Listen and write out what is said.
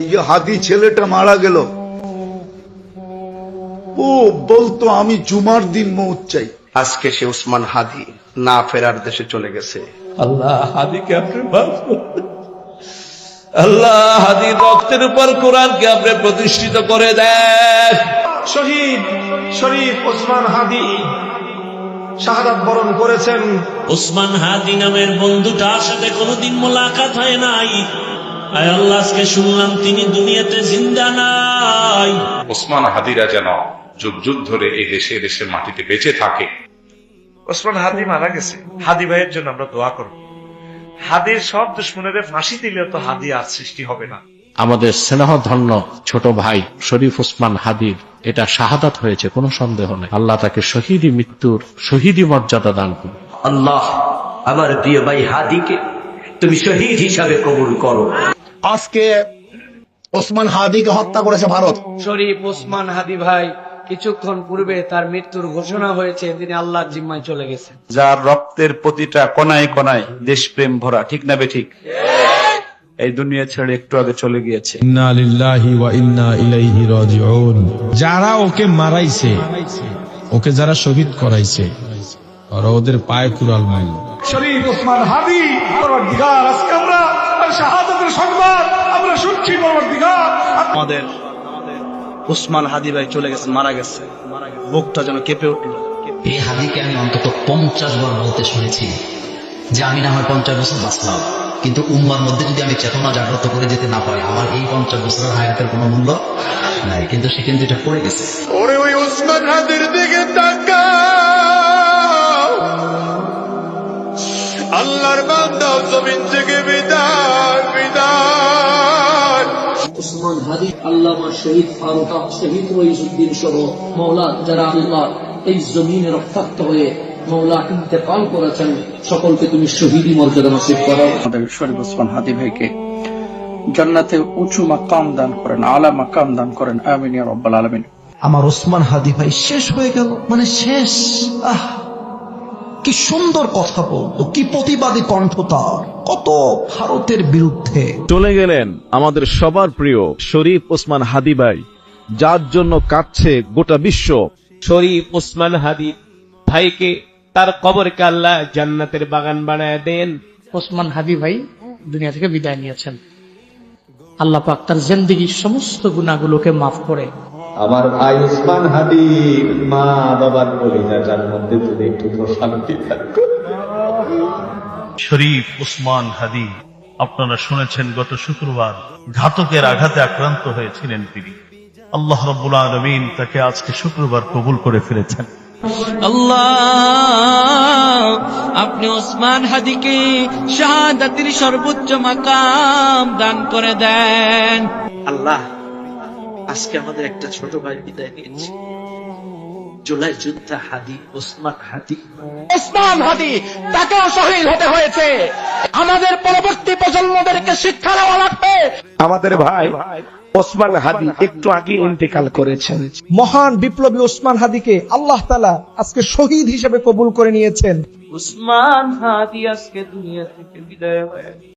এই হাদি ছেলেটা মারা গেল, ও বলতো আমি জুমার দিন মৌত চাই। আজকে সে উসমান হাদি না ফেরার দেশে চলে গেছে। আল্লাহ হাদিকে আপনি মাফ করুন। আল্লাহ হাদির রক্তের উপর কোরআনকে আপনি প্রতিষ্ঠিত করে দেন। শহীদ শরীফ ওসমান হাদি শাহাদাত বরণ করেছেন। ওসমান হাদি নামের বন্ধুটার সাথে কোনোদিন মোলাকাত হয় নাই। আয় আল্লাহ, আজকে শুনলাম তিনি দুনিয়াতে জিন্দা নাই। ওসমান হাদিরা যেন যুগ যুগ ধরে এই দেশে দেশের মাটিতে বেঁচে থাকে। ওসমান হাদি মারা গেছে, হাদি ভাইয়ের জন্য আমরা দোয়া করব। হাদির সব দুশ্মনের ফাঁসি দিলেও তো হাদি আর সৃষ্টি হবে না। আমাদের স্নেহধন্য ছোট ভাই শরীফ ওসমান হাদির এটা শাহাদাত হয়েছে, কোনো সন্দেহ নেই। আল্লাহ তাকে শহীদি মৃত্যুর শহীদি মর্যাদা দান করুন। আল্লাহ আমার প্রিয় ভাই হাদিকে তুমি শহীদ হিসাবে কবুল করো। আজকে ওসমান হাদিকে হত্যা করেছে ভারত। শরীফ ওসমান হাদি ভাই কিছুক্ষণ পূর্বে তার মৃত্যুর ঘোষণা হয়েছে, তিনি আল্লাহর জিম্মায় চলে গেছেন। যার রক্তের প্রতিটা কণায় কণায় দেশপ্রেম ভরা, ঠিক না বেঠিক? এই দুনিয়া ছেড়ে একটু আগে চলে গিয়েছে। ইন্না লিল্লাহি ওয়া ইন্না ইলাইহি রাজিউন। যারা ওকে মারাইছে, ওকে যারা শহীদ করাইছে, ওরা ওদের পায়ে কুড়াল মারল। শরীফ ওসমান হাদি পরবর্তীকার আজকে আমরা শাহাদাতের সংবাদ আমরা শুনছি। পরবর্তীকার আমাদের উসমান হাদি ভাই চলে গেছে, মারা গেছে, বুকটা যেন কেঁপে উঠল। এই হাদিকে আমি অন্তত 50 বার বলতে শুনেছি যে আমি না হয় 50 বছর বাঁচলাম, কিন্তু উম্মার মধ্যে যদি আমি চেতনা জাগ্রত করে যেতে না পারি, আমার এই 50 বছরের হায়াতের কোনো মূল্য নাই। কিন্তু সে কিন্তু এটা পড়ে গেছে। ওরে ওই ওসমান হাদির দিকে তাকাও, আল্লাহর বান্দা জমিন থেকে বিদায় বিদায়। ওসমান হাদি, আল্লামা শহীদ ফারুক, শহীদ রইসুদ্দিন সহ মওলা যারা আল্লাহ এই জমিনে রক্তাক্ত হয়ে মওলা ইন্তেকাল করেছেন, সকলকে তুমি শহীদি মর্যাদা নসিব করো। আমাদের শরীফ ওসমান হাদি ভাইকে জান্নাতে উঁচু মাকাম দান করেন, আলা মাকাম দান করেন, আমিন ইয়া রাব্বাল আলামিন। আমার ওসমান হাদি ভাই শেষ হয়ে গেল, মানে শেষ। কি সুন্দর কথা বলতো, কি প্রতিবাদী কণ্ঠ তার, কত ভারতের বিরুদ্ধে। চলে গেলেন আমাদের সবার প্রিয় শরীফ ওসমান হাদি ভাই, যার জন্য কাঁদছে গোটা বিশ্ব। শরীফ ওসমান হাদি ভাইকে তার কবরকে আল্লাহ জান্নাতের বাগান বানায় দেন। ওসমান হাদি ভাই দুনিয়া থেকে বিদায় নিয়েছেন। আল্লাহ পাক তার জিন্দেগীর সমস্ত গুনাহগুলোকে মাফ করে আমার ভাই ওসমান হাদি মা বাবার কলিজা জান্নাতে যদি একটু শান্তি থাকতো। শরীফ ওসমান হাদি, আপনারা শুনেছেন গত শুক্রবার ঘাতকের আঘাতে আক্রান্ত হয়েছিলেন তিনি। আল্লাহ রাব্বুল আলামিন তাকে আজকে শুক্রবার কবুল করে ফেলেছেন। আল্লাহ, আপনি ওসমান হাদিকে শাহাদাতের সর্বোচ্চ মাকাম দান করে দেন। আল্লাহ, আজকে আমাদের একটা ছোট ভাই বিদায় নিয়েছে। জুলাই যোদ্ধা হাদি ওসমান হাদি। ওসমান হাদি তাকেও শহীদ হতে হয়েছে। আমাদের পরবর্তী প্রজন্মদেরকে শিক্ষা দেওয়া লাগবে। আমাদের ভাই ওসমান হাদি একটু আগে ইন্তেকাল করেছেন। মহান বিপ্লবী ওসমান হাদিকে আল্লাহ তাআলা আজকে শহীদ হিসেবে কবুল করে নিয়েছেন। ওসমান হাদি আজকে দুনিয়া থেকে বিদায় হয়ে